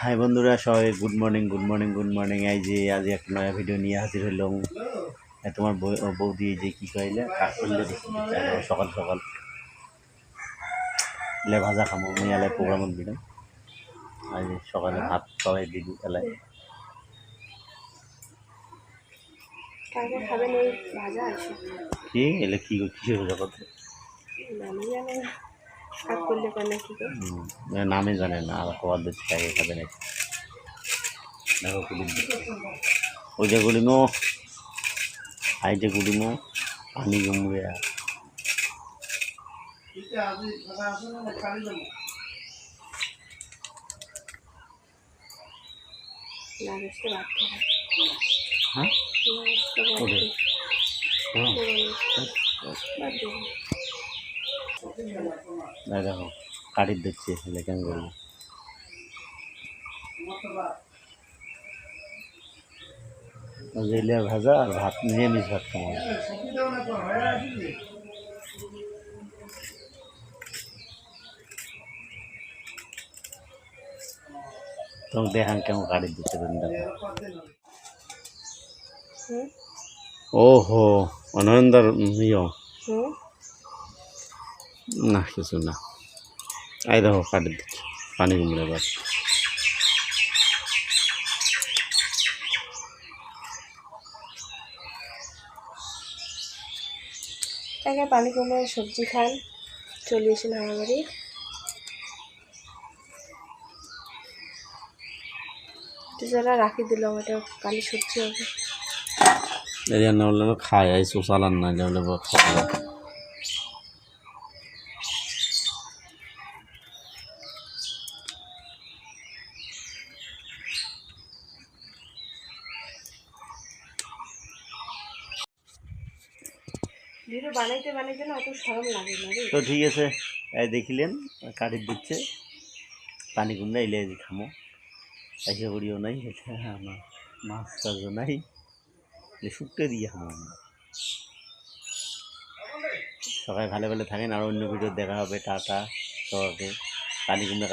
High বন্ধুরা সবাই good morning এই যে আজ একটা নয়া ভিডিও নিয়ে হাজির হইলাম। তোমার বৌদি যে কি কইলে কাজ করলে সকাল সকাল এলে ভাজা খামো মুই এলাই প্রোগ্রামত দিলাম। আজ সকালে ভাত সবাই দিদি এলাই কি এলে কি কিসের ভাজা করতে নামে জানে না আর খাবার দিচ্ছে আগে খাবে নাকি দেখো কুড়ি ওই যে গুলিমো আই যে গুলিমো পানি জমবে হ্যাঁ দেখো কাটির দিচ্ছে কেন করবো জেলিয়া ভাজা আর ভাত নিরামিষ ভাত খাওয়া তোমাকে দেখান কেমন কাটির দিচ্ছে ওহো অনন্দর ইয় না কিছু না আই দেখো কাটির দিচ্ছে পানি কুমড়ে বাস তাকে পানি কুমড়োর সবজি খান চলে এসেন আমার বাড়ি। যারা রাখি দিলাম এটা কালি সবজি হবে এই রান্না হলে খায় এই শোষালান না হলে খাওয়া ভিডিও বানাইতে না অত শরম লাগে না। তো ঠিক আছে এই দেখিলেন কাটির দিচ্ছে পানি কুমড়া এলে খামো এসে করিও নাই আমার মাছ টাছও নাই শুকতে দিয়ে খামো আমরা সবাই ভালো ভালো থাকেন আর অন্য ভিডিও দেখা হবে টাটা সবাইকে পানি কুমড়া